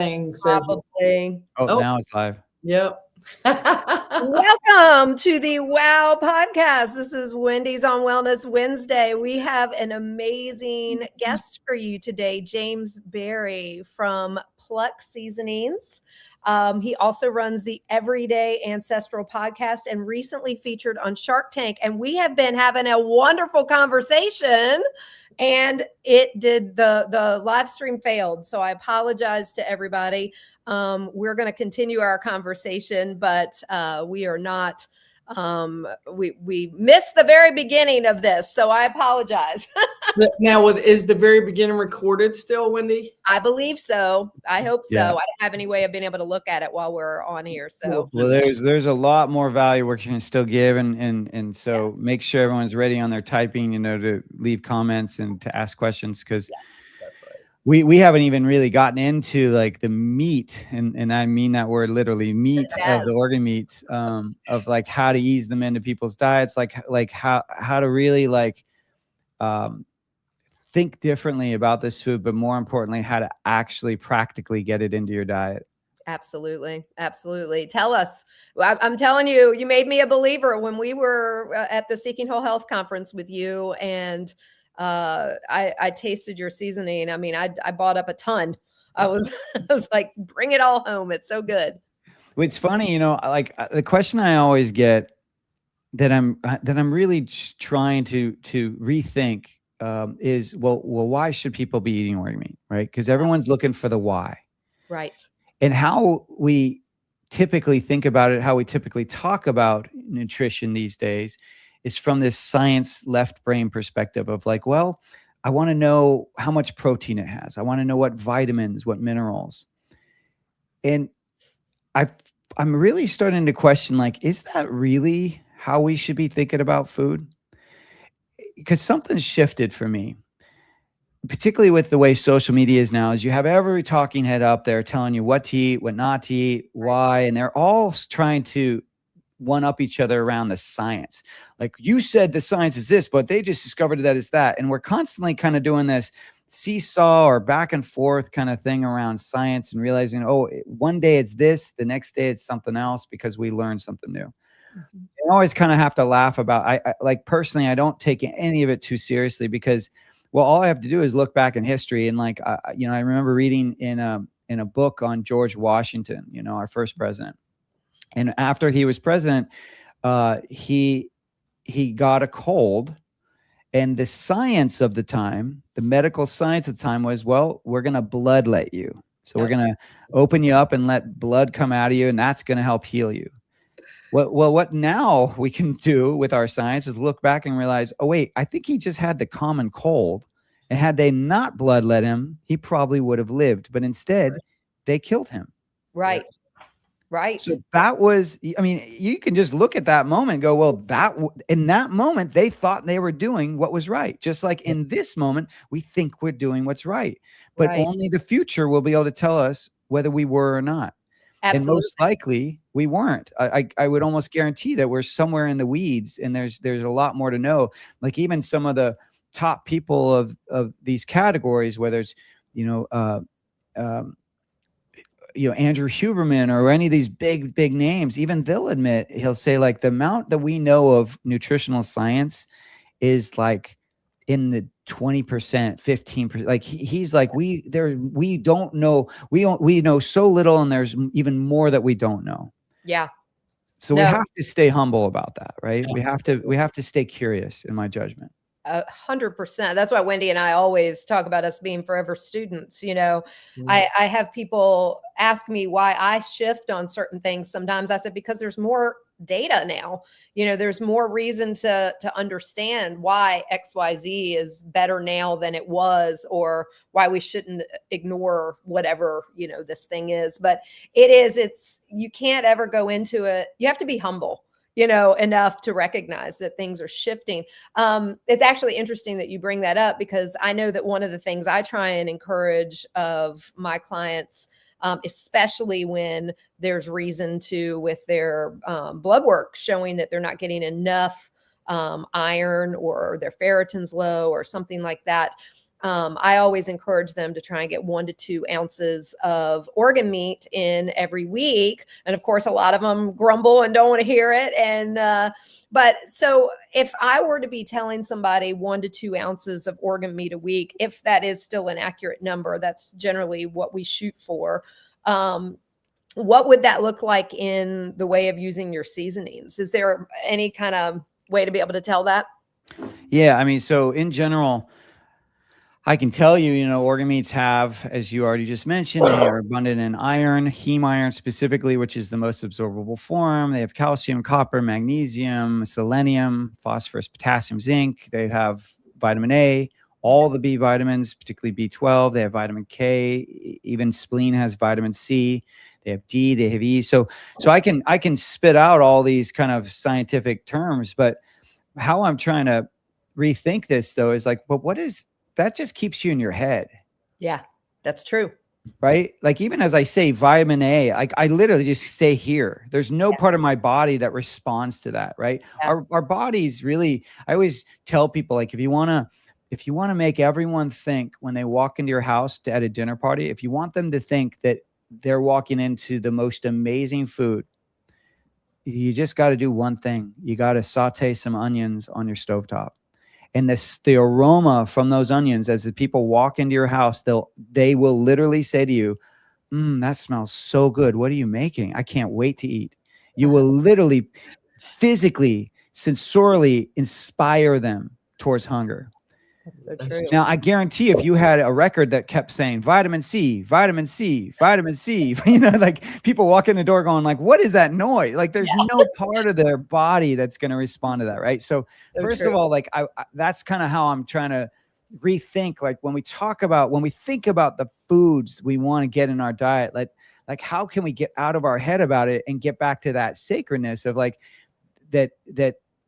Says, Probably. Oh, now it's live. yep. Welcome to the WOW Podcast. This is Wendy's on Wellness Wednesday. We have an amazing guest for you today, James Berry from Pluck Seasonings. He also runs the Everyday Ancestral podcast and recently featured on Shark Tank. And we have been having a wonderful conversation. And the live stream failed. So I apologize to everybody. We're going to continue our conversation, but we are not, we missed the very beginning of this. So I apologize. Now, is the very beginning recorded still, Wendy? I believe so. I hope so. Yeah. I don't have any way of being able to look at it while we're on here. So well, there's a lot more value we can still give, and so make sure everyone's ready on their typing, to leave comments and to ask questions, because That's right. we haven't even really gotten into like the meat, and I mean that word literally, meat of the organ meats, of like how to ease them into people's diets, like how to really think differently about this food, but more importantly, how to actually practically get it into your diet. Absolutely. Absolutely. Tell us. I'm telling you, you made me a believer when we were at the Seeking Whole Health conference with you, and I tasted your seasoning. I mean, I bought up a ton. I was like, bring it all home. It's so good. It's funny, like the question I always get that I'm really trying to rethink is, well, why should people be eating organ meat, right? Because everyone's looking for the why. Right. And how we typically think about it, how we typically talk about nutrition these days is from this science left brain perspective of like, well, I want to know how much protein it has. I want to know what vitamins, what minerals. And I'm really starting to question, like, is that really how we should be thinking about food? Because something's shifted for me, particularly with the way social media is now, is you have every talking head up there telling you what to eat, what not to eat, why, and they're all trying to one up each other around the science. Like, you said the science is this, but they just discovered that it's that. And we're constantly kind of doing this seesaw or back and forth kind of thing around science and realizing, oh, one day it's this, the next day it's something else because we learned something new. I always kind of have to laugh about, I like personally, I don't take any of it too seriously because, well, all I have to do is look back in history. And like, I remember reading in a book on George Washington, our first president. And after he was president, he got a cold, and the science of the time, the medical science of the time was, well, we're going to bloodlet you. So we're going to open you up and let blood come out of you, and that's going to help heal you. What now we can do with our science is look back and realize, oh, wait, I think he just had the common cold. And had they not bloodlet him, he probably would have lived. But instead, they killed him. Right. Right. So that was, I mean, you can just look at that moment and go, well, in that moment, they thought they were doing what was right. Just like in this moment, we think we're doing what's right. But only the future will be able to tell us whether we were or not. Absolutely. And most likely we weren't. I would almost guarantee that we're somewhere in the weeds, and there's a lot more to know. Like even some of the top people of these categories, whether it's, Andrew Huberman or any of these big names, even they'll admit, he'll say like the amount that we know of nutritional science is like in the 20%, 15%. Like he's like, we don't know. We know so little, and there's even more that we don't know. Yeah. So we have to stay humble about that, right? We have to stay curious, in my judgment. 100%. That's why Wendy and I always talk about us being forever students. I have people ask me why I shift on certain things. Sometimes I said, because there's more data now, there's more reason to understand why XYZ is better now than it was, or why we shouldn't ignore whatever, this thing is. But you can't ever go into it. You have to be humble. Enough to recognize that things are shifting. It's actually interesting that you bring that up, because I know that one of the things I try and encourage of my clients, especially when there's reason to, with their blood work showing that they're not getting enough iron, or their ferritin's low or something like that, I always encourage them to try and get 1 to 2 ounces of organ meat in every week. And of course, a lot of them grumble and don't want to hear it. And, but so if I were to be telling somebody 1 to 2 ounces of organ meat a week, if that is still an accurate number, that's generally what we shoot for. What would that look like in the way of using your seasonings? Is there any kind of way to be able to tell that? Yeah. I mean, so in general, I can tell you, organ meats have, as you already just mentioned, they are abundant in iron, heme iron specifically, which is the most absorbable form. They have calcium, copper, magnesium, selenium, phosphorus, potassium, zinc. They have vitamin A, all the B vitamins, particularly B12. They have vitamin K. Even spleen has vitamin C. They have D. They have E. So I can spit out all these kind of scientific terms, but how I'm trying to rethink this though is like, but what is that? Just keeps you in your head. Yeah, that's true. Right? Like even as I say vitamin A, like I literally just stay here. There's no part of my body that responds to that, right? Yeah. Our bodies really, I always tell people, like, if you want to make everyone think when they walk into your house at a dinner party, if you want them to think that they're walking into the most amazing food, you just got to do one thing. You got to saute some onions on your stovetop. And the aroma from those onions, as the people walk into your house, they will literally say to you, that smells so good. What are you making? I can't wait to eat. You will literally physically, sensorially inspire them towards hunger. That's so true. Now, I guarantee if you had a record that kept saying vitamin C, vitamin C, vitamin C, like people walk in the door going like, what is that noise? Like there's no part of their body that's going to respond to that. Right. So first of all, like I that's kind of how I'm trying to rethink, like when we think about the foods we want to get in our diet, like how can we get out of our head about it and get back to that sacredness of like that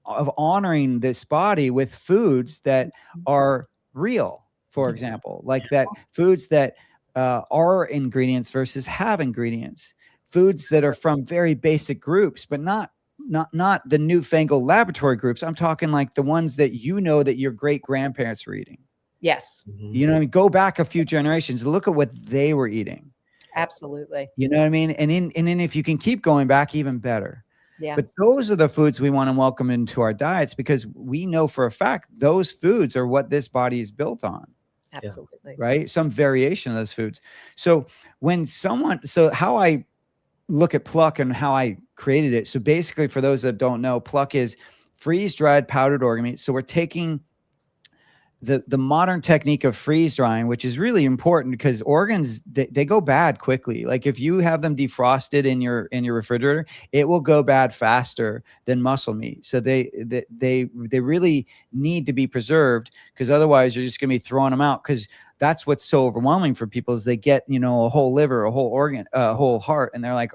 of honoring this body with foods that are real, for example, like that foods that are ingredients versus have ingredients, foods that are from very basic groups, but not the newfangled laboratory groups. I'm talking like the ones that that your great grandparents were eating. Yes. You know what I mean? Go back a few generations, look at what they were eating. Absolutely. You know what I mean? And then if you can keep going back, even better. Yeah. But those are the foods we want to welcome into our diets because we know for a fact those foods are what this body is built on. Absolutely. Right? Some variation of those foods. So how I look at Pluck and how I created it. So basically, for those that don't know, Pluck is freeze-dried powdered organ meat. So we're taking the modern technique of freeze drying, which is really important because organs, they go bad quickly. Like if you have them defrosted in your refrigerator, it will go bad faster than muscle meat. So they really need to be preserved because otherwise you're just going to be throwing them out, because that's what's so overwhelming for people is they get, a whole liver, a whole organ, a whole heart, and they're like,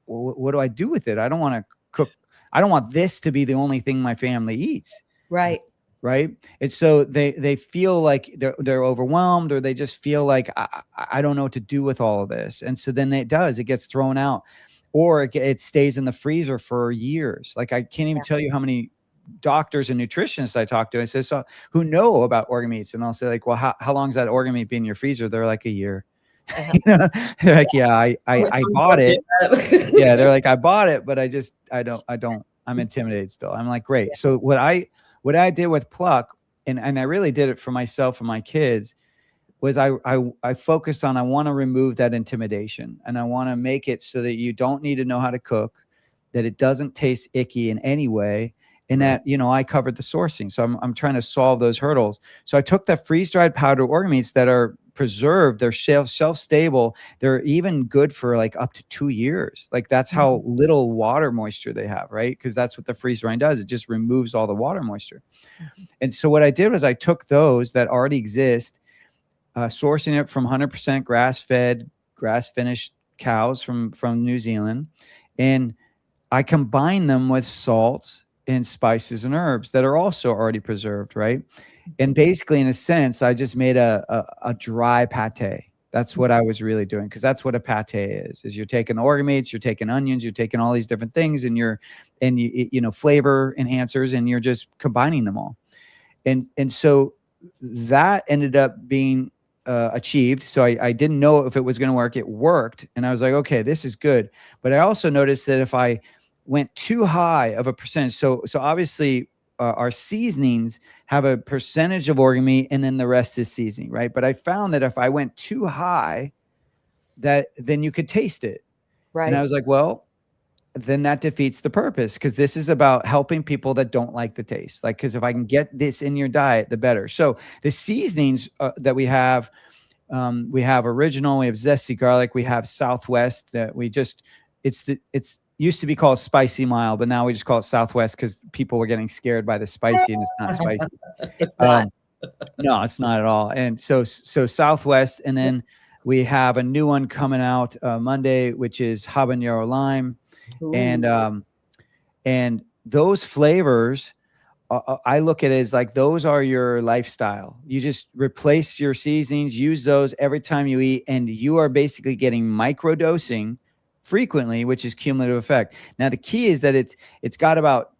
what do I do with it? I don't want to cook. I don't want this to be the only thing my family eats. Right. Right. And so they feel like they're overwhelmed, or they just feel like I don't know what to do with all of this. And so then it gets thrown out, or it stays in the freezer for years. Like I can't even tell you how many doctors and nutritionists I talk to. I say, so who know about organ meats? And I'll say like, well, how long has that organ meat been in your freezer? They're like a year. They're like, yeah, I bought it. Yeah. They're like, I bought it, but I'm intimidated still. I'm like, great. So what I did with Pluck, and I really did it for myself and my kids, was I focused on, I want to remove that intimidation, and I want to make it so that you don't need to know how to cook, that it doesn't taste icky in any way, and that, I covered the sourcing. So I'm trying to solve those hurdles. So I took the freeze-dried powdered organ meats that are preserved, they're shelf-stable, they're even good for like up to 2 years. Like that's how little water moisture they have, right? Because that's what the freeze drying does. It just removes all the water moisture. And so what I did was I took those that already exist, sourcing it from 100% grass-fed, grass-finished cows from New Zealand, and I combined them with salts and spices and herbs that are also already preserved, right? And basically, in a sense, I just made a dry pate. That's what I was really doing, because that's what a pate is you're taking the organ meats, you're taking onions, you're taking all these different things, and you flavor enhancers, and you're just combining them all. And so that ended up being achieved. So I didn't know if it was going to work. It worked. And I was like, okay, this is good. But I also noticed that if I went too high of a percentage, so obviously our seasonings have a percentage of organ meat and then the rest is seasoning, right? But I found that if I went too high, that then you could taste it. Right. And I was like, well, then that defeats the purpose, because this is about helping people that don't like the taste. Like, because if I can get this in your diet, the better. So the seasonings that we have original, we have zesty garlic, we have Southwest that we just, it's used to be called spicy mild, but now we just call it Southwest because people were getting scared by the spicy, and it's not spicy. It's not. No, it's not at all. And so Southwest, and then we have a new one coming out Monday, which is habanero lime. Ooh. And those flavors, I look at it as like, those are your lifestyle. You just replace your seasonings, use those every time you eat, and you are basically getting micro dosing frequently, which is cumulative effect. Now, the key is that it's got about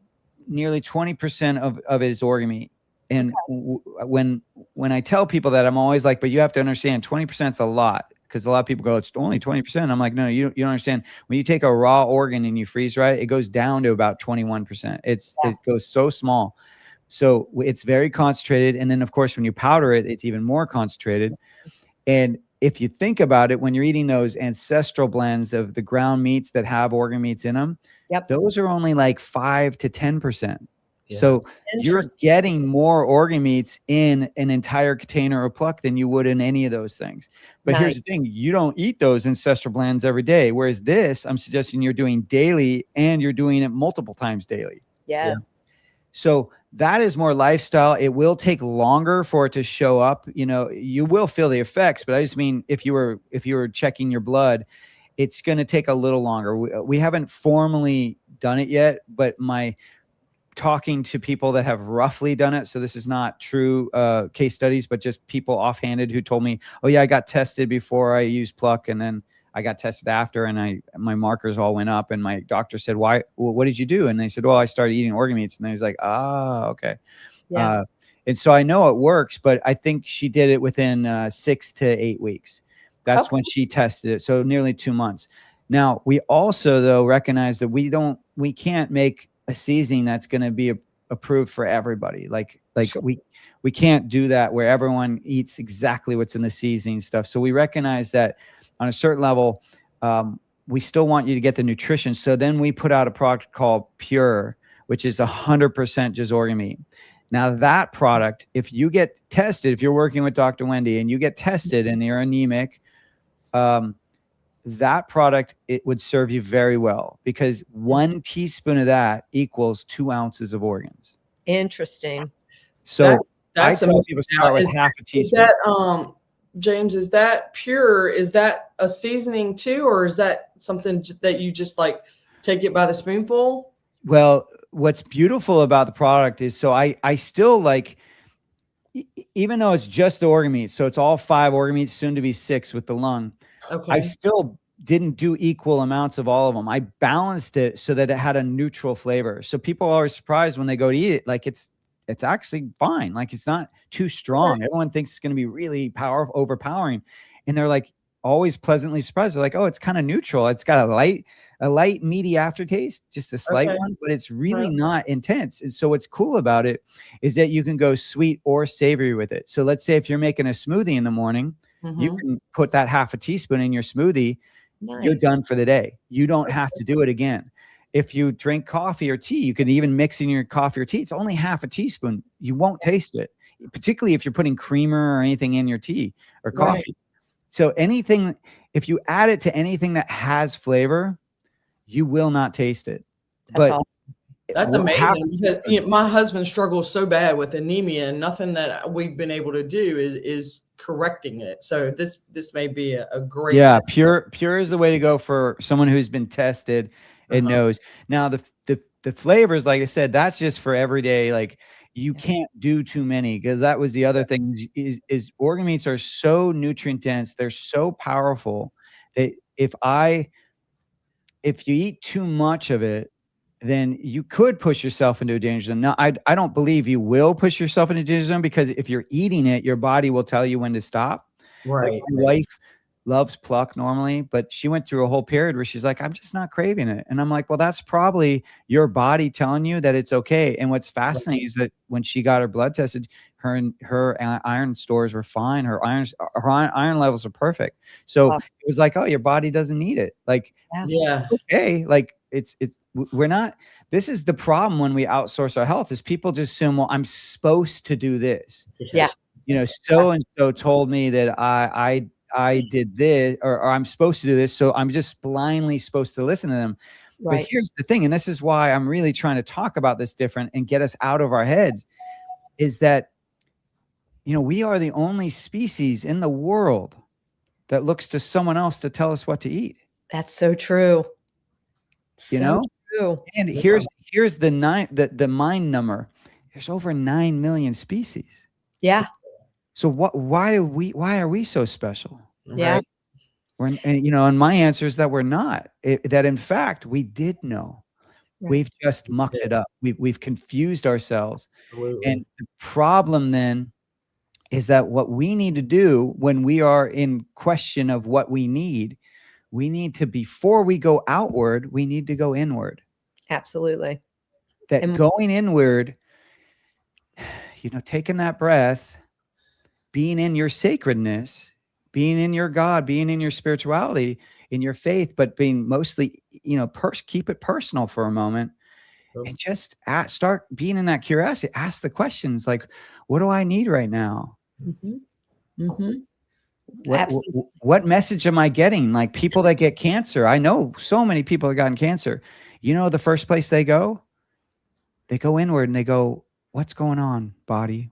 nearly 20% of it is organ meat. And when I tell people that, I'm always like, but you have to understand 20% is a lot, because a lot of people go, it's only 20%. I'm like, no, you don't understand. When you take a raw organ and you freeze dry it, it goes down to about 21%. It goes so small. So it's very concentrated. And then of course, when you powder it, it's even more concentrated. And if you think about it, when you're eating those ancestral blends of the ground meats that have organ meats in them, those are only like 5 to 10%. Yeah. So you're getting more organ meats in an entire container of Pluck than you would in any of those things. But here's the thing, you don't eat those ancestral blends every day. Whereas this, I'm suggesting you're doing daily, and you're doing it multiple times daily. Yes. Yeah. So that is more lifestyle. It will take longer for it to show up. You know, you will feel the effects, but I just mean, if you were checking your blood, it's going to take a little longer. We haven't formally done it yet, but talking to people that have roughly done it, so this is not true case studies, but just people offhanded who told me, oh yeah, I got tested before I used Pluck, and then I got tested after, and my markers all went up, and my doctor said, why? Well, what did you do? And they said, well, I started eating organ meats. And then he's like, okay. Yeah. And so I know it works, but I think she did it within 6 to 8 weeks. That's when she tested it. So nearly 2 months. Now, we also though recognize that we can't make a seasoning that's going to be approved for everybody. Like we can't do that where everyone eats exactly what's in the seasoning stuff. So we recognize that on a certain level, we still want you to get the nutrition. So then we put out a product called Pure, which is 100% just organ meat. Now that product, if you get tested, if you're working with Dr. Wendy and you get tested and you're anemic, that product, it would serve you very well, because 1 teaspoon of that equals 2 ounces of organs. Interesting. So I tell people start with half a teaspoon. James, is that Pure? Is that a seasoning too, or is that something that you just like take it by the spoonful? Well, what's beautiful about the product is, so I still like, even though it's just the organ meat, so it's all 5 organ meats, soon to be 6 with the lung. Okay. I still didn't do equal amounts of all of them. I balanced it so that it had a neutral flavor. So people are always surprised when they go to eat it. Like it's actually fine. Like it's not too strong. Everyone thinks it's going to be really overpowering. And they're like always pleasantly surprised. They're like, oh, it's kind of neutral. It's got a light meaty aftertaste, just a slight one, but it's really not intense. And so what's cool about it is that you can go sweet or savory with it. So let's say if you're making a smoothie in the morning, you can put that half a teaspoon in your smoothie. Nice. You're done for the day. You don't have to do it again. If you drink coffee or tea, you can even mix in your coffee or tea. It's only half a teaspoon. You won't taste it, particularly if you're putting creamer or anything in your tea or coffee. Right. So anything, if you add it to anything that has flavor, you will not taste it. That's awesome. That's amazing, because my husband struggles so bad with anemia, and nothing that we've been able to do is correcting it. So this may be a great. Yeah, pure is the way to go for someone who's been tested and knows. Now the flavors, like I said, that's just for everyday. Like you can't do too many, because that was the other thing is organ meats are so nutrient dense. They're so powerful that if you eat too much of it, then you could push yourself into a danger zone. Now, I don't believe you will push yourself into a danger zone, because if you're eating it, your body will tell you when to stop. Right. Like my wife loves Pluck normally, but she went through a whole period where she's like, I'm just not craving it. And I'm like, well, that's probably your body telling you that it's okay. And what's fascinating is that when she got her blood tested, her iron stores were fine. Her iron levels are perfect. So it was like, oh, your body doesn't need it. Like, okay. Like we're not, this is the problem when we outsource our health, is people just assume, well, I'm supposed to do this. Yeah. You know, so-and-so told me that I did this, or I'm supposed to do this, so I'm just blindly supposed to listen to them. Right. But here's the thing, and this is why I'm really trying to talk about this different and get us out of our heads, is that, you know, we are the only species in the world that looks to someone else to tell us what to eat. That's so true. You know? True. And here's the mind number. There's over 9 million species. Yeah. So why are we so special? Yeah. Right? And my answer is that we're not. That in fact we did know. Right. We've just mucked it up. We've confused ourselves. Absolutely. And the problem then is that what we need to do when we are in question of what we need to, before we go outward, we need to go inward. Absolutely. That going inward, taking that breath, being in your sacredness, being in your God, being in your spirituality, in your faith, but being mostly, keep it personal for a moment, and just start being in that curiosity. Ask the questions like, what do I need right now? Mm-hmm. Mm-hmm. What message am I getting? Like people that get cancer, I know so many people have gotten cancer. The first place they go inward and they go, what's going on, body?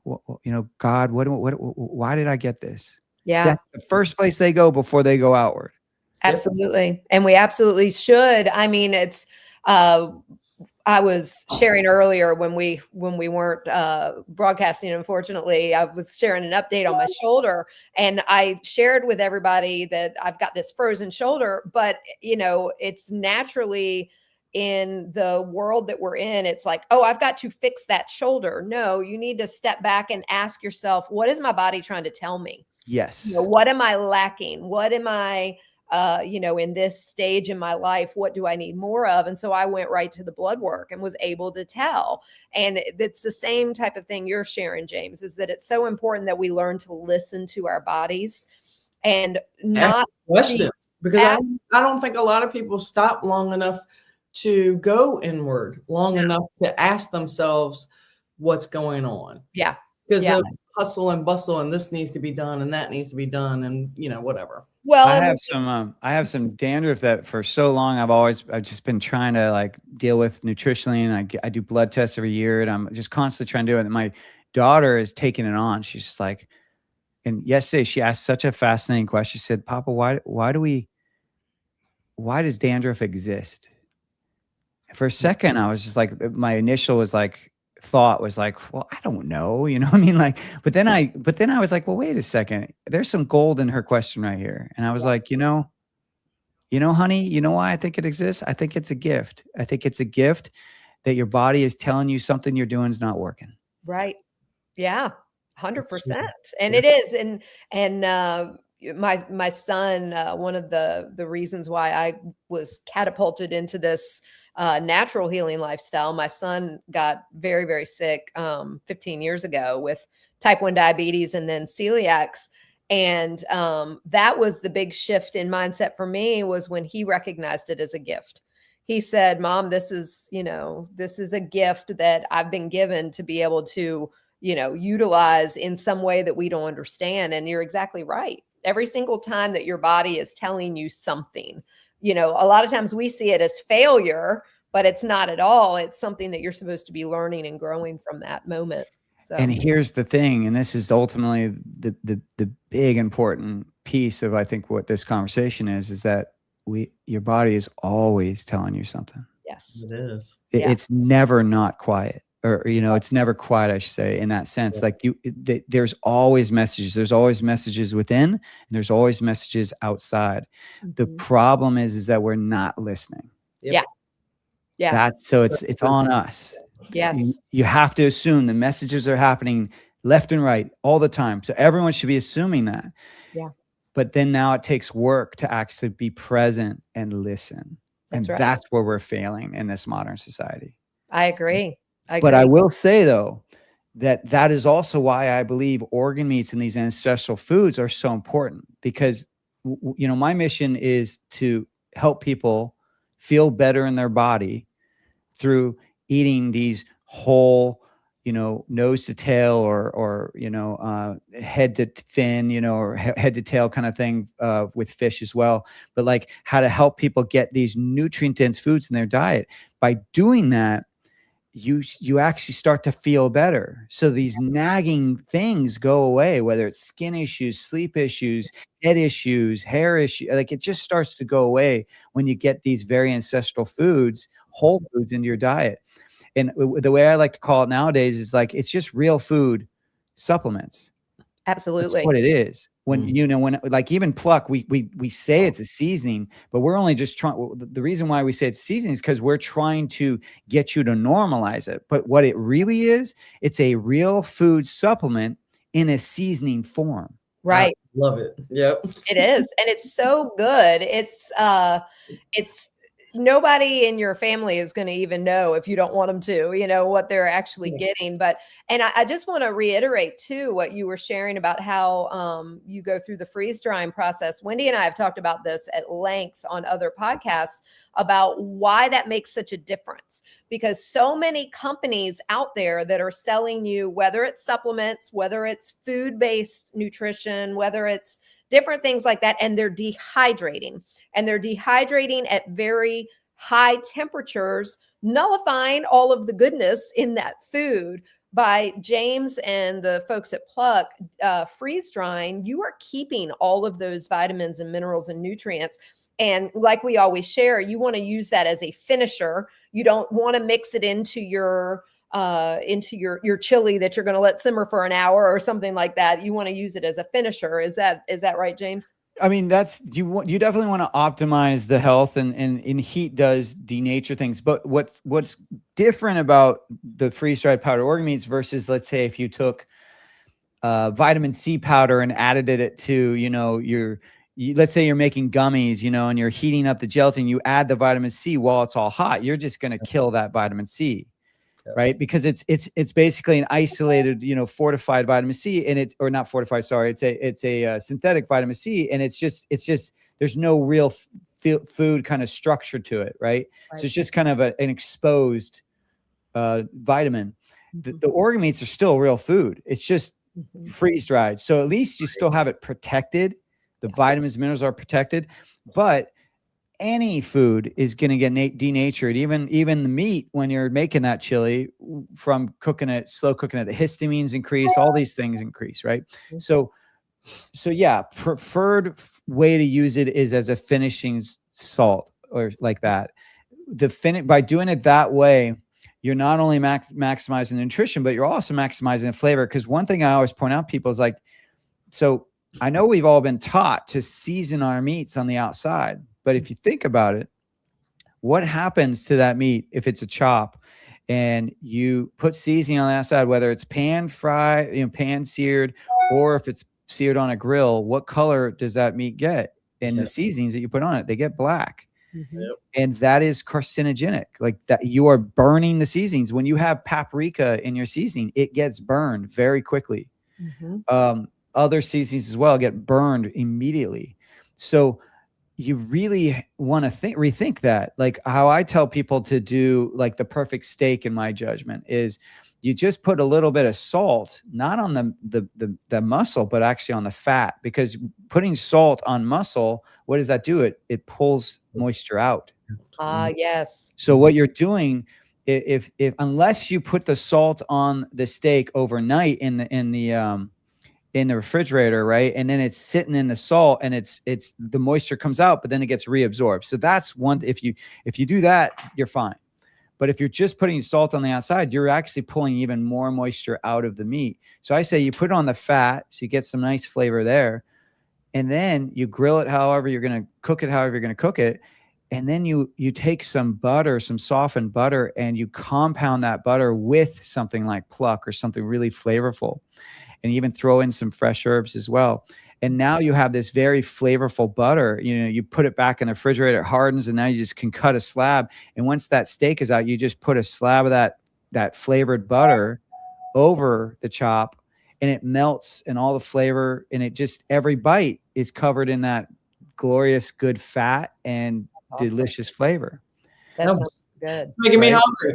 God, why did I get this? Yeah. That's the first place they go before they go outward. Absolutely. And we absolutely should. I mean, it's, I was sharing earlier when we weren't broadcasting, unfortunately, I was sharing an update on my shoulder, and I shared with everybody that I've got this frozen shoulder, but it's naturally, in the world that we're in, it's like, oh, I've got to fix that shoulder. No, you need to step back and ask yourself, what is my body trying to tell me? Yes. What am I lacking? What am I, in this stage in my life, what do I need more of? And so I went right to the blood work and was able to tell. And it's the same type of thing you're sharing, James, is that it's so important that we learn to listen to our bodies and not ask questions, because I don't think a lot of people stop long enough to go inward, long enough to ask themselves what's going on. Yeah. Because of hustle and bustle, and this needs to be done and that needs to be done, and whatever. Well, I have some dandruff that for so long I've just been trying to deal with nutritionally, and I do blood tests every year, and I'm just constantly trying to do it. And my daughter is taking it on. She's just like, and yesterday she asked such a fascinating question. She said, "Papa, why does dandruff exist?" For a second, I was just like, my initial thought was like, well, I don't know, you know what I mean? But then I was like, well, wait a second, there's some gold in her question right here. And I was like, honey, you know why I think it exists? I think it's a gift. I think it's a gift that your body is telling you something you're doing is not working. Right. Yeah. 100%. And it is. And my son, one of the reasons why I was catapulted into this natural healing lifestyle, my son got very, very sick 15 years ago with type 1 diabetes and then celiacs. And that was the big shift in mindset for me, was when he recognized it as a gift. He said, Mom, this is a gift that I've been given to be able to, utilize in some way that we don't understand. And you're exactly right. Every single time that your body is telling you something, a lot of times we see it as failure, but it's not at all. It's something that you're supposed to be learning and growing from that moment. So. And here's the thing, and this is ultimately the big important piece of, I think, what this conversation is that your body is always telling you something. Yes, it is. It's never not quiet, or it's never quiet, I should say, in that sense. There's always messages. There's always messages within, and there's always messages outside. Mm-hmm. The problem is that we're not listening. Yeah. Yeah. It's on us. Yes. You have to assume the messages are happening left and right all the time. So everyone should be assuming that. Yeah. But then now it takes work to actually be present and listen. That's right. That's where we're failing in this modern society. I agree. But I will say, though, that is also why I believe organ meats and these ancestral foods are so important, because, my mission is to help people feel better in their body through eating these whole, nose to tail or head to fin, or head to tail kind of thing with fish as well. But like how to help people get these nutrient dense foods in their diet. By doing that, you actually start to feel better. So these nagging things go away, whether it's skin issues, sleep issues, head issues, hair issues. Like it just starts to go away when you get these very ancestral foods, whole foods into your diet. And the way I like to call it nowadays is like, it's just real food supplements. Absolutely. That's what it is. When, when like even Pluck, we say it's a seasoning, but we're only just trying. The reason why we say it's seasoning is because we're trying to get you to normalize it. But what it really is, it's a real food supplement in a seasoning form. Right. I love it. Yep. It is. And it's so good. It's nobody in your family is going to even know if you don't want them to, what they're actually getting. But, and I just want to reiterate too, what you were sharing about how you go through the freeze drying process. Wendy and I have talked about this at length on other podcasts about why that makes such a difference, because so many companies out there that are selling you, whether it's supplements, whether it's food-based nutrition, whether it's different things like that, and they're dehydrating at very high temperatures, nullifying all of the goodness in that food. By James and the folks at Pluck freeze drying, you are keeping all of those vitamins and minerals and nutrients. And like we always share, you want to use that as a finisher. You don't want to mix it into your chili that you're going to let simmer for an hour or something like that. You want to use it as a finisher. Is that right, James? I mean, you definitely want to optimize the health, and heat does denature things. But what's different about the freeze-dried powder organ meats versus, let's say, if you took vitamin C powder and added it to, let's say you're making gummies, and you're heating up the gelatin, you add the vitamin C while it's all hot, you're just going to kill that vitamin C. Right, because it's basically an isolated, fortified vitamin C, and it's not fortified. Sorry, it's a synthetic vitamin C, and it's just there's no real food kind of structure to it, right? So it's just kind of an exposed vitamin. The organ meats are still real food. It's just freeze dried, so at least you still have it protected. The vitamins, minerals are protected, but any food is going to get denatured. Even the meat, when you're making that chili from slow cooking it, the histamines increase, all these things increase, right? So yeah, preferred way to use it is as a finishing salt or like that. By doing it that way, you're not only maximizing the nutrition, but you're also maximizing the flavor. Because one thing I always point out to people is like, so I know we've all been taught to season our meats on the outside. But if you think about it, what happens to that meat if it's a chop and you put seasoning on the outside, whether it's pan fried, pan seared, or if it's seared on a grill, what color does that meat get? And the seasonings that you put on it, they get black. And that is carcinogenic. Like that, you are burning the seasonings. When you have paprika in your seasoning, it gets burned very quickly. Other seasonings as well get burned immediately. So you really want to rethink that. Like how I tell people to do like the perfect steak, in my judgment, is you just put a little bit of salt, not on the muscle, but actually on the fat, because putting salt on muscle, what does that do? It pulls moisture out. Yes. So what you're doing, if unless you put the salt on the steak overnight in the refrigerator, right? And then it's sitting in the salt, and it's the moisture comes out, but then it gets reabsorbed. So that's one. If you do that, you're fine. But if you're just putting salt on the outside, you're actually pulling even more moisture out of the meat. So I say you put it on the fat, so you get some nice flavor there, and then you grill it however you're going to cook it, And then you take some butter, some softened butter, and you compound that butter with something like Pluck or something really flavorful, and even throw in some fresh herbs as well. And now you have this very flavorful butter. You put it back in the refrigerator, it hardens, and now you just can cut a slab. And once that steak is out, you just put a slab of that flavored butter over the chop, and it melts, and all the flavor, and it just, every bite is covered in that glorious good fat and delicious flavor. That sounds good. Making me hungry.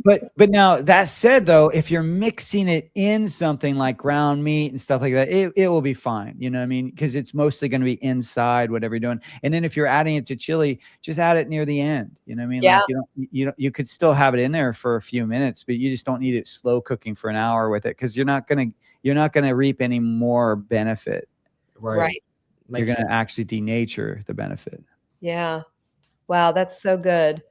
But now, that said, though, if you're mixing it in something like ground meat and stuff like that, it will be fine. You know what I mean? Because it's mostly going to be inside whatever you're doing. And then if you're adding it to chili, just add it near the end. You know what I mean? Yeah. Like, you could still have it in there for a few minutes, but you just don't need it slow cooking for an hour with it, because you're not gonna reap any more benefit. Right. You're going to actually denature the benefit. Yeah. Wow, that's so good.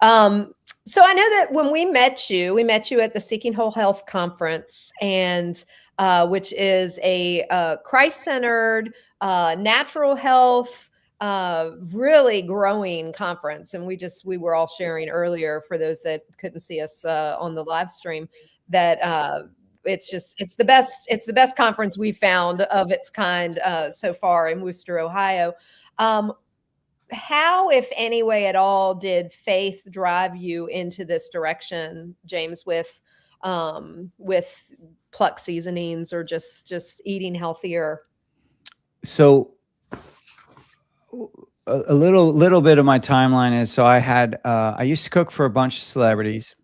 So I know that when we met you at the Seeking Whole Health Conference, and which is a Christ-centered, natural health, really growing conference. And we were all sharing earlier, for those that couldn't see us on the live stream, that it's the best conference we found of its kind so far in Worcester, Ohio. How, if any way at all, did faith drive you into this direction, James, with Pluck Seasonings, or just eating healthier? So a little bit of my timeline is, so I used to cook for a bunch of celebrities,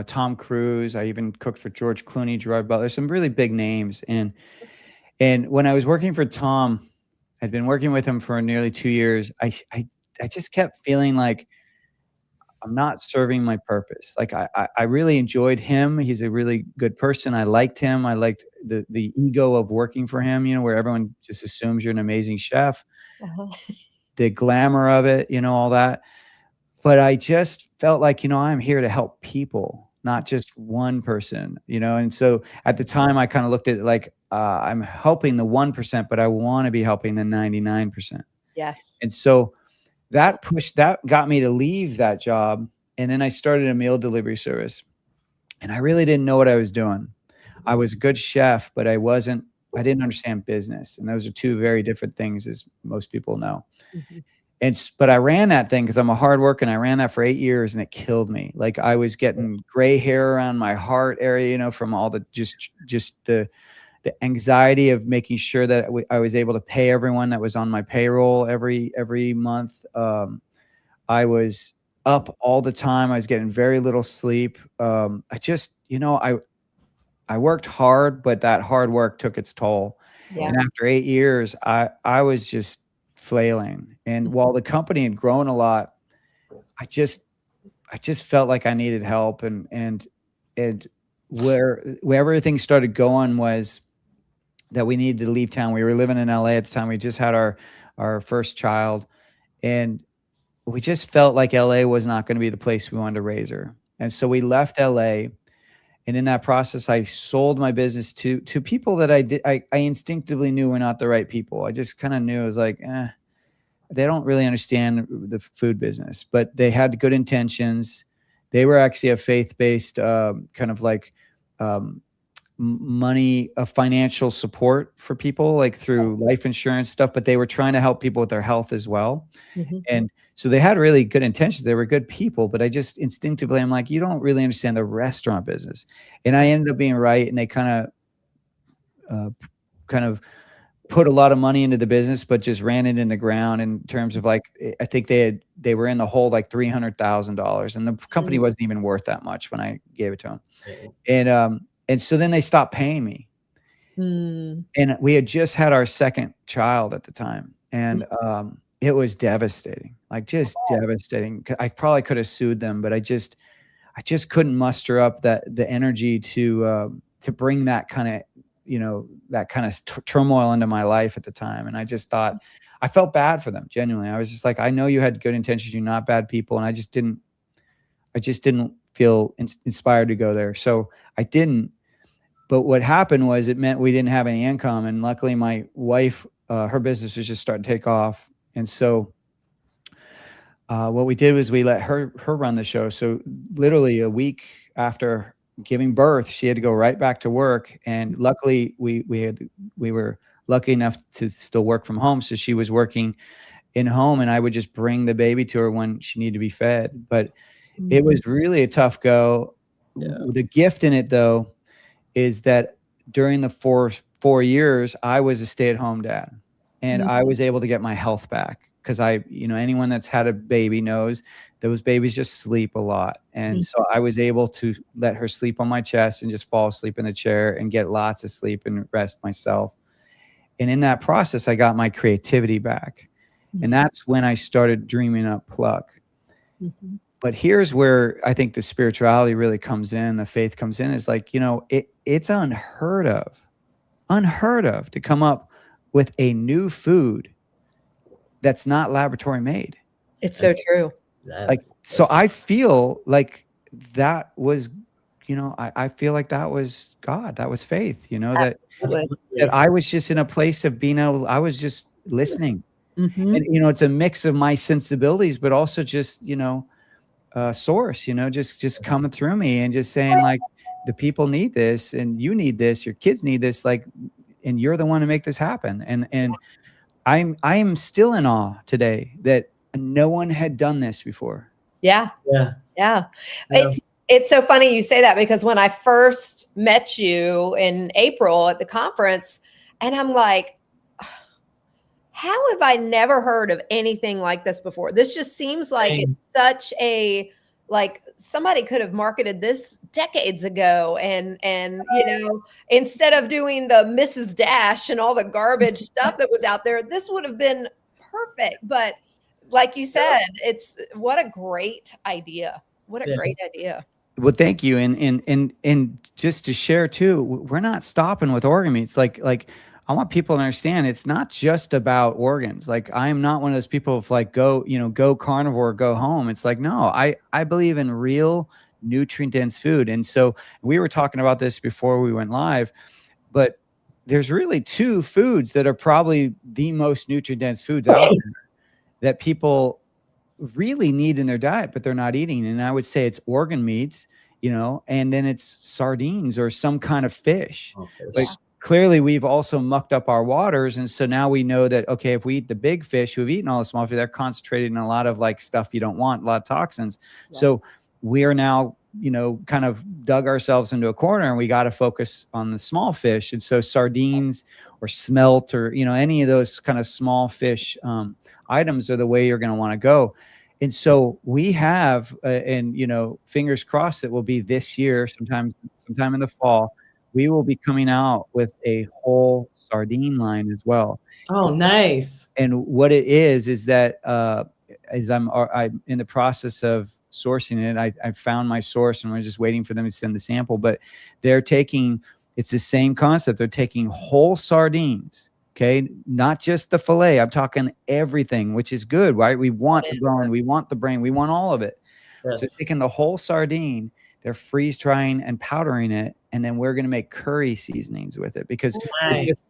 Tom Cruise. I even cooked for George Clooney, Gerard Butler, some really big names. And when I was working for Tom, I'd been working with him for nearly 2 years. I just kept feeling like I'm not serving my purpose. Like I really enjoyed him. He's a really good person. I liked him. I liked the ego of working for him, where everyone just assumes you're an amazing chef, the glamour of it, all that. But I just felt like, I'm here to help people, not just one person, And so at the time, I kind of looked at it like, I'm helping the 1%, but I want to be helping the 99%. Yes. And so that got me to leave that job. And then I started a meal delivery service, and I really didn't know what I was doing. I was a good chef, but I didn't understand business. And those are two very different things, as most people know. But I ran that thing because I'm a hard worker, and I ran that for 8 years, and it killed me. Like, I was getting gray hair around my heart area, from all the just the anxiety of making sure that I was able to pay everyone that was on my payroll every month. I was up all the time. I was getting very little sleep. I worked hard, but that hard work took its toll. Yeah. And after 8 years, I was just flailing. And while the company had grown a lot, I just felt like I needed help. And where everything started going was that we needed to leave town. We were living in LA at the time. We just had our first child, and we just felt like LA was not going to be the place we wanted to raise her. And so we left LA. And in that process, I sold my business to people that I instinctively knew were not the right people. I just kind of knew, it was like, they don't really understand the food business, but they had good intentions. They were actually a faith-based kind of like money, financial support for people, like through life insurance stuff, but they were trying to help people with their health as well. And so they had really good intentions. They were good people, but I just instinctively, I'm like, you don't really understand the restaurant business. And I ended up being right. And they kind of put a lot of money into the business, but just ran it in the ground in terms of, like, I think they were in the hole like $300,000, and the company wasn't even worth that much when I gave it to them. And so then they stopped paying me. And we had just had our second child at the time. And it was devastating, like just devastating. I probably could have sued them, but I just couldn't muster up the energy to bring that kind of turmoil into my life at the time. And I just thought, I felt bad for them. Genuinely. I was just like, I know you had good intentions. You're not bad people. And I just didn't feel inspired to go there. So I didn't. But what happened was, it meant we didn't have any income. And luckily my wife, her business was just starting to take off. And so what we did was we let her run the show. So literally a week after giving birth, she had to go right back to work. And luckily we were lucky enough to still work from home. So she was working in home, and I would just bring the baby to her when she needed to be fed. But it was really a tough go. Yeah. The gift in it, though, is that during the four years, I was a stay-at-home dad, and I was able to get my health back. Because anyone that's had a baby knows those babies just sleep a lot. And so I was able to let her sleep on my chest and just fall asleep in the chair and get lots of sleep and rest myself. And in that process, I got my creativity back. And that's when I started dreaming up Pluck. But here's where I think the spirituality really comes in, the faith comes in, is like, it's unheard of to come up with a new food that's not laboratory made. It's so true. So I feel like that was, I feel like that was God, that was faith, that I was just in a place of being able, I was just listening. And, it's a mix of my sensibilities, but also just, source, just coming through me and just saying, like, the people need this, and you need this, your kids need this, like, and you're the one to make this happen. And I'm still in awe today that no one had done this before. Yeah. It's so funny you say that, because when I first met you in April at the conference, and I'm like, how have I never heard of anything like this before? This just seems like it's such a, like, somebody could have marketed this decades ago. And instead of doing the Mrs. Dash and all the garbage stuff that was out there, this would have been perfect. But like you said, what a great idea. What a great idea. Well, thank you. And just to share too, we're not stopping with organ meats. Like I want people to understand, it's not just about organs. Like, I'm not one of those people of like, go carnivore, go home. It's like, no, I believe in real nutrient dense food. And so we were talking about this before we went live, but there's really two foods that are probably the most nutrient dense foods out there that people really need in their diet, but they're not eating. And I would say it's organ meats, and then it's sardines or some kind of fish. But clearly we've also mucked up our waters. And so now we know that, okay, if we eat the big fish who've eaten all the small fish, they're concentrated in a lot of like stuff you don't want, a lot of toxins. Yeah. So we are now, kind of dug ourselves into a corner, and we got to focus on the small fish. And so sardines or smelt or, any of those kind of small fish items are the way you're going to want to go. And so we have, fingers crossed, it will be this year, sometime in the fall, we will be coming out with a whole sardine line as well. Oh, nice. And what it is that as I'm in the process of sourcing it, I found my source, and we're just waiting for them to send the sample. But it's the same concept. They're taking whole sardines, okay? Not just the fillet. I'm talking everything, which is good, right? We want the bone, we want the brain, we want all of it. Yes. So taking the whole sardine, they're freeze drying and powdering it, and then we're going to make curry seasonings with it, because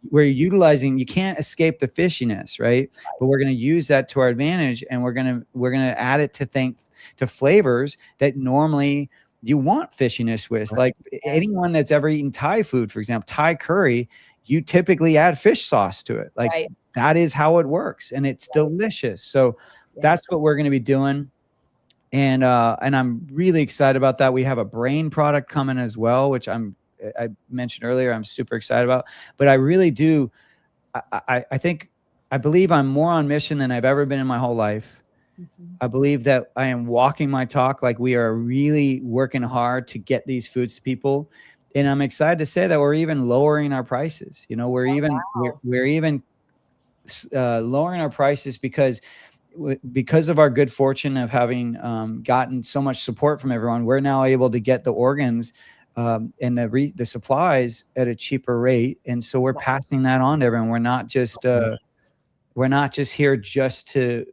we're utilizing, you can't escape the fishiness, right? But we're going to use that to our advantage, and we're going to add it to flavors that normally you want fishiness with. Like anyone that's ever eaten Thai food, for example, Thai curry, you typically add fish sauce to it. Like that is how it works, and it's delicious. So that's what we're going to be doing. And I'm really excited about that. We have a brain product coming as well, which I mentioned earlier. I'm super excited about. But I really do. I believe I'm more on mission than I've ever been in my whole life. I believe that I am walking my talk. Like, we are really working hard to get these foods to people. And I'm excited to say that we're even lowering our prices. We're even lowering our prices because of our good fortune of having gotten so much support from everyone. We're now able to get the organs and the supplies at a cheaper rate, and so we're passing that on to everyone. We're not just here just to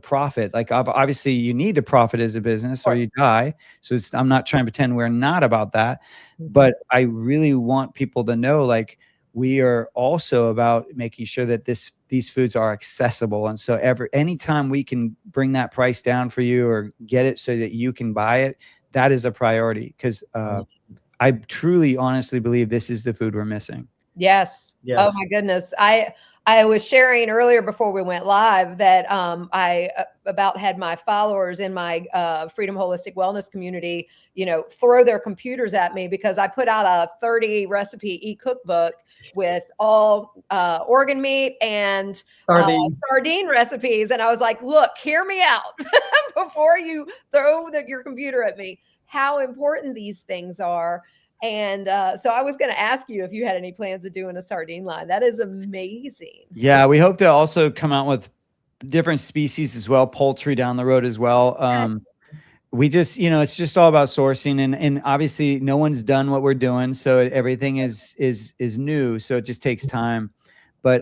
profit. Like, obviously you need to profit as a business or you die. So I'm not trying to pretend we're not about that, but I really want people to know, like, we are also about making sure that these foods are accessible. And so anytime we can bring that price down for you or get it so that you can buy it, that is a priority, because I truly, honestly believe this is the food we're missing. Yes. Oh my goodness. I was sharing earlier before we went live that I about had my followers in my Freedom Holistic Wellness community, throw their computers at me because I put out a 30 recipe e-cookbook with all organ meat and sardine recipes. And I was like, look, hear me out before you throw your computer at me, how important these things are. And so I was going to ask you if you had any plans of doing a sardine line. That is amazing. Yeah, we hope to also come out with different species as well, poultry down the road as well. We just, it's just all about sourcing, and obviously no one's done what we're doing, so everything is new, so it just takes time, but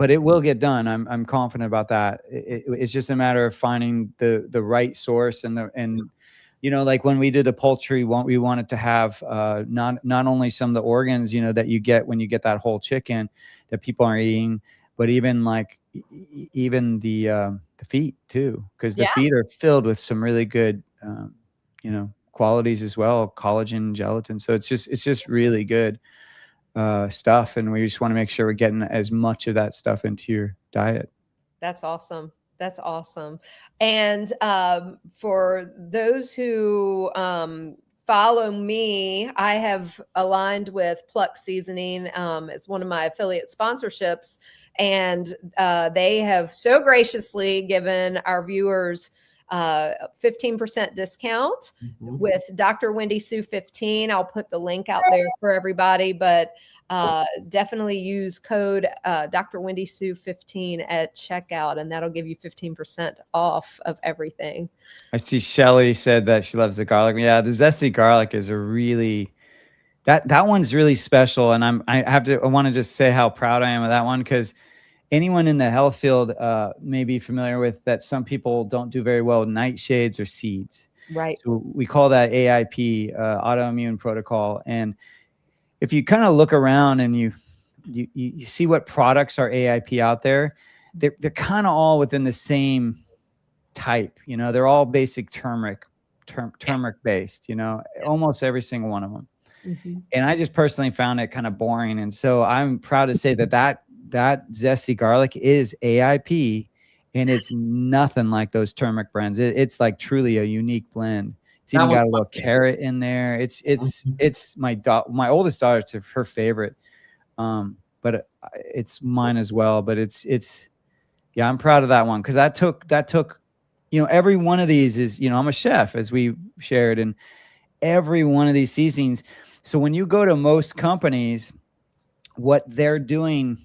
it will get done. I'm confident about that. It's just a matter of finding the right source and like when we did the poultry, we wanted to have not only some of the organs, that you get when you get that whole chicken that people are eating, but even the feet too, because the feet are filled with some really good, qualities as well, collagen, gelatin. So it's just really good stuff, and we just want to make sure we're getting as much of that stuff into your diet. That's awesome. That's awesome. And for those who follow me, I have aligned with Pluck Seasoning. It's one of my affiliate sponsorships, and they have so graciously given our viewers 15% discount with Dr. Wendy Sue 15. I'll put the link out there for everybody, but definitely use code Dr. Wendy Sue 15 at checkout, and that'll give you 15% off of everything. I see Shelly said that she loves the garlic. Yeah, the zesty garlic is that one's really special, and I want to just say how proud I am of that one, because anyone in the health field may be familiar with that. Some people don't do very well with nightshades or seeds. Right. So we call that AIP, autoimmune protocol. And if you kind of look around and you see what products are AIP out there, they're kind of all within the same type. They're all basic turmeric based. Almost every single one of them. And I just personally found it kind of boring. And so I'm proud to say that zesty garlic is AIP, and it's nothing like those turmeric blends. It's like truly a unique blend. It's even got a little carrot in there. It's my oldest daughter, it's her favorite, but it's mine as well. But I'm proud of that one, because that took every one of these is, I'm a chef, as we shared, and every one of these seasonings. So when you go to most companies, what they're doing,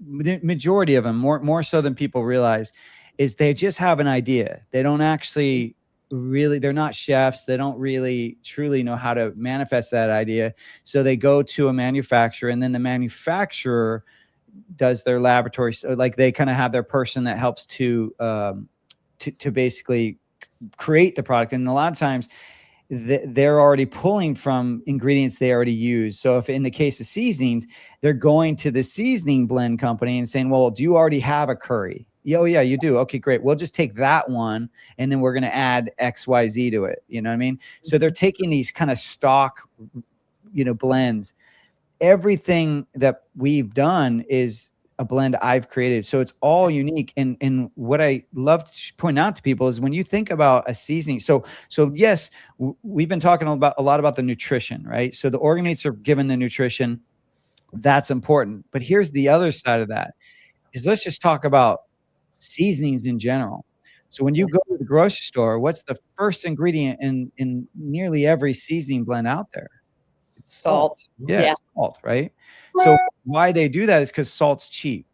the majority of them, more so than people realize, is they just have an idea. They don't actually they're not chefs. They don't really truly know how to manifest that idea. So they go to a manufacturer, and then the manufacturer does their laboratory. So like they kind of have their person that helps to basically create the product. And a lot of times they're already pulling from ingredients they already use. So if in the case of seasonings, they're going to the seasoning blend company and saying, well, do you already have a curry? Oh yeah, you do. Okay, great. We'll just take that one, and then we're going to add XYZ to it. You know what I mean? So they're taking these kind of stock, blends. Everything that we've done is a blend I've created. So it's all unique. And what I love to point out to people is when you think about a seasoning. So yes, we've been talking a lot about the nutrition, right? So the organ meats are given the nutrition. That's important. But here's the other side of that, is let's just talk about seasonings in general. So when you go to the grocery store, what's the first ingredient in nearly every seasoning blend out there? It's salt. Yeah. Salt, right? So why they do that is because salt's cheap.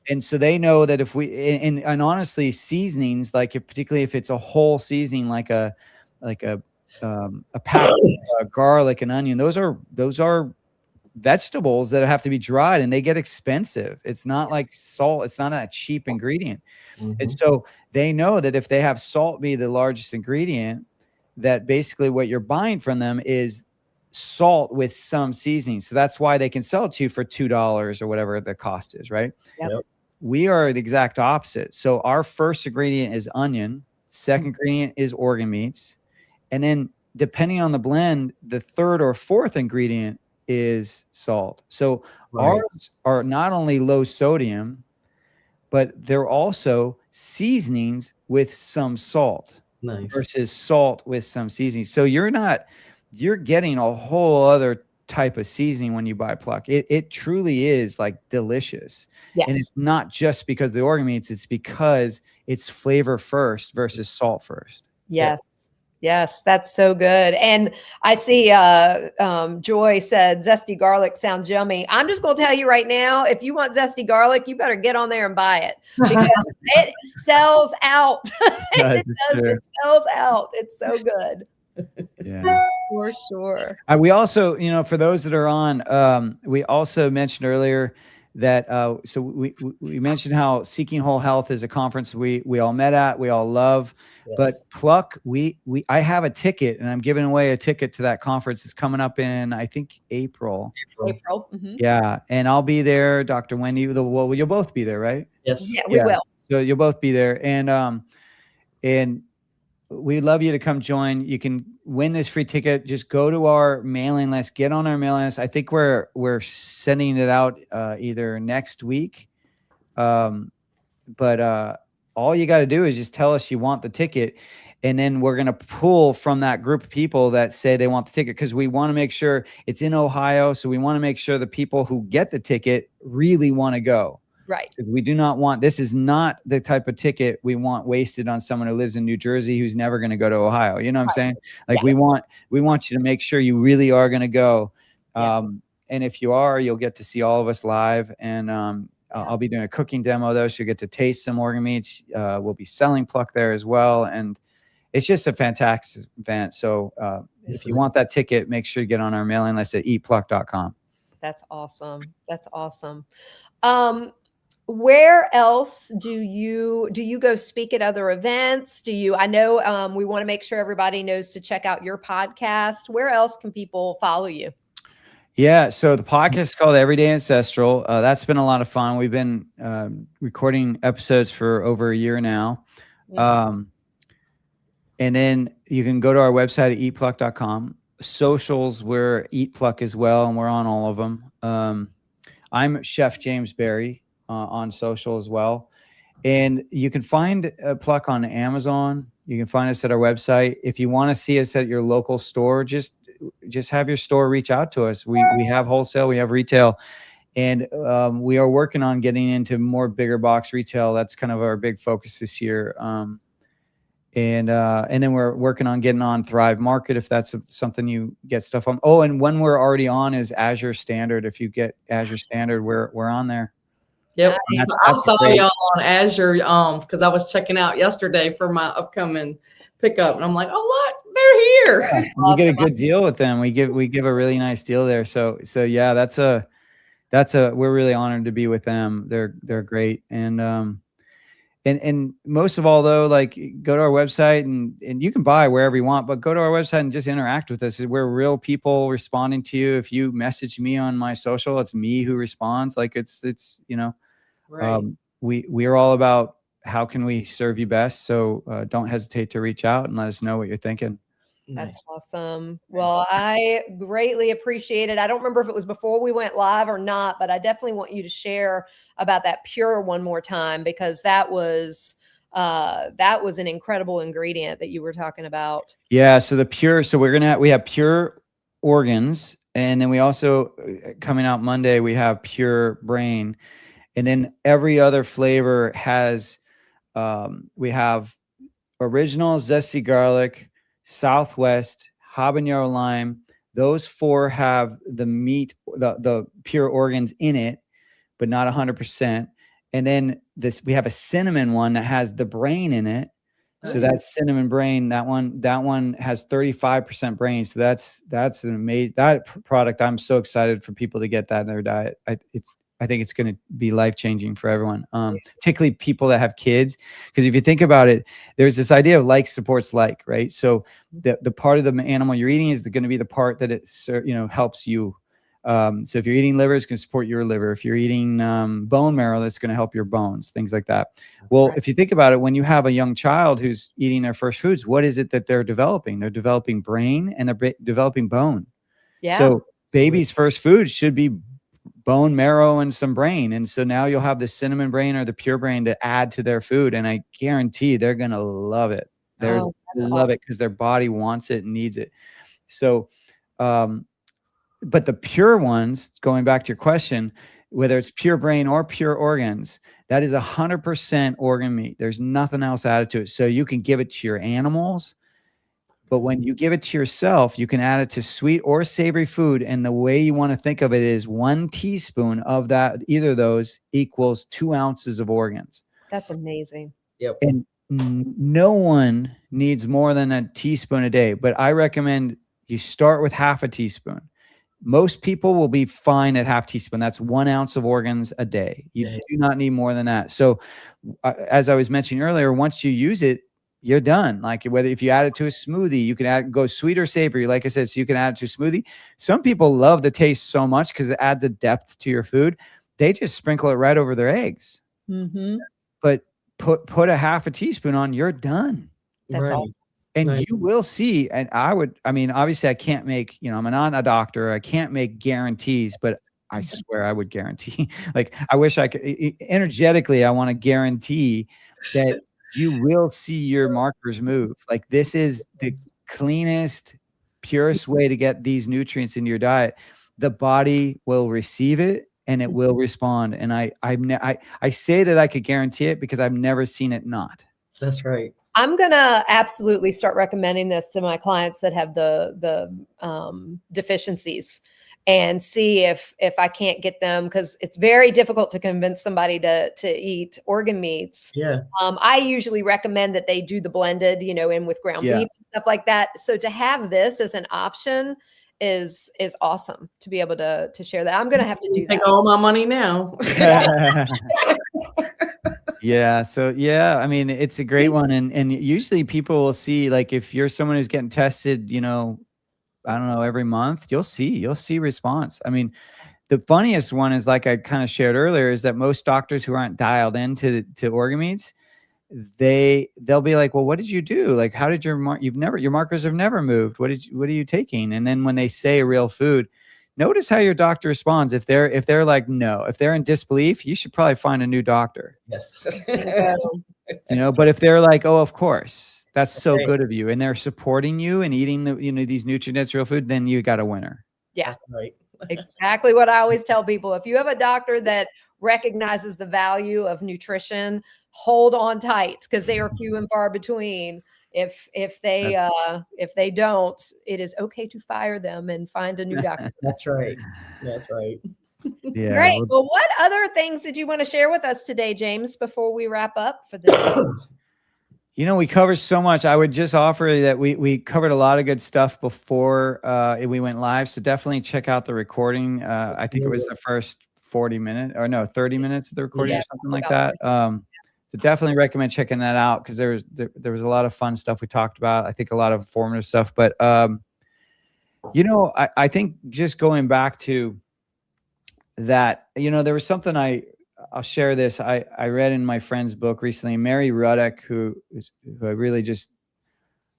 And so they know that if we, and honestly, seasonings, particularly if it's a whole seasoning, like a pack of garlic and onion, those are vegetables that have to be dried, and they get expensive. It's not like salt. It's not a cheap ingredient. And so they know that if they have salt be the largest ingredient, that basically what you're buying from them is salt with some seasoning. So that's why they can sell it to you for $2 or whatever the cost is, right? Yep. We are the exact opposite. So our first ingredient is onion. Second ingredient is organ meats. And then depending on the blend, the third or fourth ingredient is salt. So ours are not only low sodium, but they're also seasonings with some salt versus salt with some seasoning. So you're getting a whole other type of seasoning when you buy Pluck. It truly is like delicious. Yes. And it's not just because of the organ meats, it's because it's flavor first versus salt first. Yes. Yes, that's so good. And I see Joy said zesty garlic sounds yummy. I'm just going to tell you right now, if you want zesty garlic, you better get on there and buy it because it sells out. It sells out. It's so good. Yeah, for sure. We also, for those that are on, we also mentioned earlier that so we mentioned how Seeking Whole Health is a conference we all met at, we all love. Yes. But Pluck, I have a ticket, and I'm giving away a ticket to that conference. It's coming up in, I think, April. Mm-hmm. Yeah, and I'll be there. Dr. Wendy, you'll both be there, right? Yes. Yeah, we will. So you'll both be there, and we'd love you to come join. You can win this free ticket. Just go to our mailing list. Get on our mailing list. I think we're sending it out either next week, but all you got to do is just tell us you want the ticket, and then we're going to pull from that group of people that say they want the ticket, because we want to make sure it's in Ohio. So we want to make sure the people who get the ticket really want to go. Right. We do not want, this is not the type of ticket we want wasted on someone who lives in New Jersey who's never going to go to Ohio. You know what I'm saying? Like we want you to make sure you really are going to go. And if you are, you'll get to see all of us live. And I'll be doing a cooking demo though, so you get to taste some organ meats. We'll be selling Pluck there as well. And it's just a fantastic event. So if you want that ticket, make sure you get on our mailing list at eatpluck.com. That's awesome. That's awesome. Where else do you go speak at other events? I know we want to make sure everybody knows to check out your podcast. Where else can people follow you? Yeah, so the podcast is called Everyday Ancestral. That's been a lot of fun. We've been recording episodes for over a year now. Yes. And then you can go to our website at eatpluck.com. Socials, we're eatpluck as well, and we're on all of them. I'm Chef James Berry on social as well. And you can find Pluck on Amazon. You can find us at our website. If you want to see us at your local store, just have your store reach out to us. We have wholesale, we have retail, and we are working on getting into more bigger box retail. That's kind of our big focus this year. And then we're working on getting on Thrive Market, if that's something you get stuff on. Oh, and one we're already on is Azure Standard. If you get Azure Standard, we're on there. Yep. I saw y'all on Azure because I was checking out yesterday for my upcoming pickup, and I'm like, oh look, they're here. Yeah, you get a good deal with them. We give a really nice deal there. So yeah, we're really honored to be with them. They're great. And most of all though, like, go to our website and you can buy wherever you want, but go to our website and just interact with us. We're real people responding to you. If you message me on my social, it's me who responds. Like it's right. We are all about how can we serve you best. So don't hesitate to reach out and let us know what you're thinking. That's awesome. Well, I greatly appreciate it. I don't remember if it was before we went live or not, but I definitely want you to share about that pure one more time, because that was an incredible ingredient that you were talking about. Yeah. So the pure, so we have pure organs, and then we also, coming out Monday, we have pure brain, and then every other flavor has, we have original zesty garlic, Southwest, habanero lime. Those four have the meat, the pure organs in it, but not 100%. And then we have a cinnamon one that has the brain in it. So that's cinnamon brain. That one has 35% brain. So that's an amazing, that product. I'm so excited for people to get that in their diet. I I think it's going to be life-changing for everyone, particularly people that have kids. Because if you think about it, there's this idea of like supports like, right? So the part of the animal you're eating is going to be the part that it helps you. So if you're eating liver, it's going to support your liver. If you're eating bone marrow, that's going to help your bones, things like that. Well, if you think about it, when you have a young child who's eating their first foods, what is it that they're developing? They're developing brain and they're developing bone. Yeah. So baby's first food should be bone marrow and some brain. And so now you'll have the cinnamon brain or the pure brain to add to their food. And I guarantee they're going to love it. They're love it because their body wants it and needs it. So, but the pure ones, going back to your question, whether it's pure brain or pure organs, that is 100% organ meat. There's nothing else added to it. So you can give it to your animals, but when you give it to yourself, you can add it to sweet or savory food. And the way you want to think of it is 1 teaspoon of that, either of those equals 2 ounces of organs. That's amazing. Yep. And no one needs more than a teaspoon a day, but I recommend you start with half a teaspoon. Most people will be fine at half teaspoon. That's 1 ounce of organs a day. You do not need more than that. So as I was mentioning earlier, once you use it, you're done. Like if you add it to a smoothie, you can go sweet or savory. Like I said, so you can add it to a smoothie. Some people love the taste so much because it adds a depth to your food. They just sprinkle it right over their eggs. Mm-hmm. But put a half a teaspoon on, you're done. That's awesome. And you will see, and obviously I can't make, I'm not a doctor. I can't make guarantees, but I swear I would guarantee, like, I wish I could energetically, I want to guarantee that you will see your markers move. Like, this is the cleanest, purest way to get these nutrients into your diet. The body will receive it and it will respond. And I say that I could guarantee it because I've never seen it not. That's right. I'm going to absolutely start recommending this to my clients that have the deficiencies and see if I can't get them, because it's very difficult to convince somebody to eat organ meats. Yeah. I usually recommend that they do the blended, in with ground beef and stuff like that. So to have this as an option is awesome to be able to share that. I'm going to have to do that. Take all my money now. Yeah. So I mean, it's a great one. And usually people will see, like, if you're someone who's getting tested, I don't know, every month, you'll see response. I mean, the funniest one is, like I kind of shared earlier, is that most doctors who aren't dialed into organ meats, they'll be like, well, what did you do? Like, how did your markers have never moved. What are you taking? And then when they say a real food, notice how your doctor responds. If they're like, no, if they're in disbelief, you should probably find a new doctor. Yes. But if they're like, oh, of course, that's so good of you, and they're supporting you and eating these nutrient-dense real food, then you got a winner. Yeah. Right. Exactly what I always tell people. If you have a doctor that recognizes the value of nutrition, hold on tight, because they are few and far between. If they don't, it is okay to fire them and find a new doctor. That's right. That's right. Yeah. Great. Well, what other things did you want to share with us today, James, before we wrap up for the day? We covered so much. I would just offer that we covered a lot of good stuff before we went live. So definitely check out the recording. I think it was the first 30 minutes of the recording or something like that. So definitely recommend checking that out, because there was a lot of fun stuff we talked about. I think a lot of informative stuff. But I think just going back to that, there was something I'll share this. I read in my friend's book recently, Mary Ruddock, who I really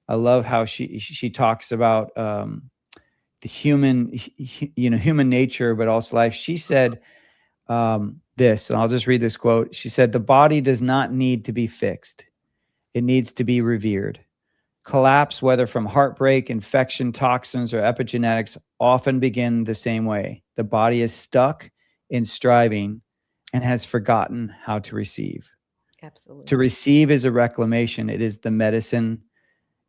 I love how she talks about the human nature, but also life. She said this, and I'll just read this quote. She said, "The body does not need to be fixed. It needs to be revered. Collapse, whether from heartbreak, infection, toxins, or epigenetics, often begin the same way. The body is stuck in striving and has forgotten how to receive." Absolutely. To receive is a reclamation. It is the medicine.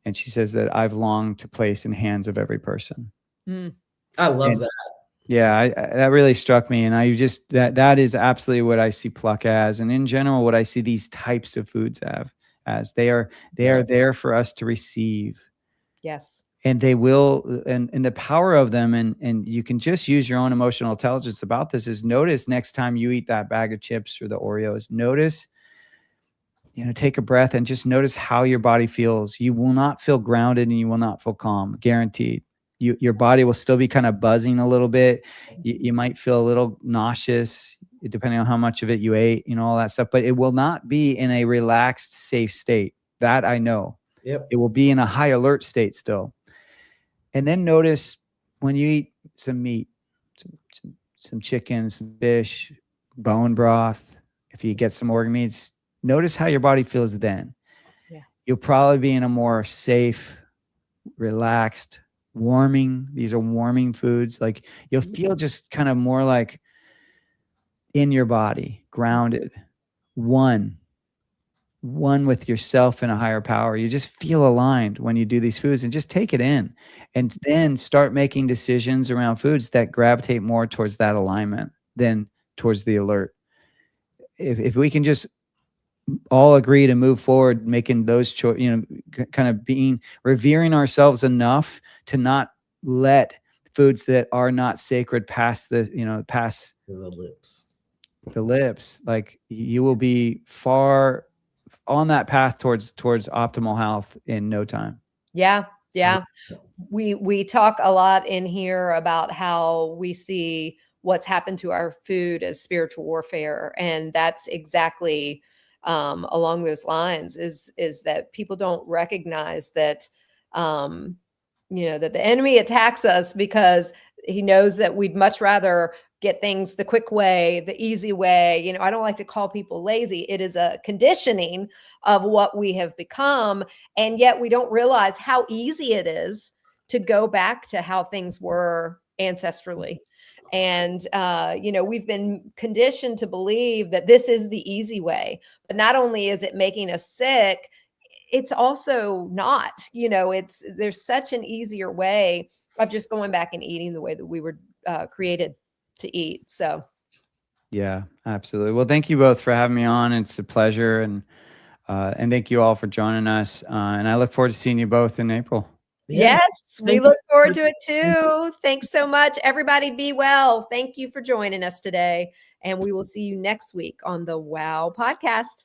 And she says that I've longed to place in hands of every person. I love that. Yeah, that really struck me. And I just, that is absolutely what I see Pluck as. And in general, what I see these types of foods as they are there for us to receive. Yes. and they will, and the power of them, and you can just use your own emotional intelligence about this, is notice next time you eat that bag of chips or the Oreos, notice, take a breath and just notice how your body feels. You will not feel grounded and you will not feel calm, guaranteed. Your body will still be kind of buzzing a little bit. You might feel a little nauseous, depending on how much of it you ate, all that stuff, but it will not be in a relaxed, safe state. That I know. Yep. It will be in a high alert state still. And then notice when you eat some meat, some chicken, some fish, bone broth, if you get some organ meats, notice how your body feels then. Yeah. You'll probably be in a more safe, relaxed, warming. These are warming foods. Like you'll feel just kind of more like in your body, grounded, one with yourself and a higher power. You just feel aligned when you do these foods, and just take it in, and then start making decisions around foods that gravitate more towards that alignment than towards the alert. If we can just all agree to move forward, making those choices, kind of revering ourselves enough to not let foods that are not sacred pass the lips. Like you will be far on that path towards optimal health in no time. Yeah. We talk a lot in here about how we see what's happened to our food as spiritual warfare, and that's exactly along those lines. Is that people don't recognize that that the enemy attacks us because he knows that we'd much rather get things the quick way, the easy way. I don't like to call people lazy. It is a conditioning of what we have become. And yet we don't realize how easy it is to go back to how things were ancestrally. And, we've been conditioned to believe that this is the easy way, but not only is it making us sick, it's also not, there's such an easier way of just going back and eating the way that we were created to eat. So. Yeah, absolutely. Well, thank you both for having me on. It's a pleasure. And thank you all for joining us. And I look forward to seeing you both in April. Yeah. Yes, we look forward to it too. Thanks so much. Everybody be well. Thank you for joining us today. And we will see you next week on the WOW Podcast.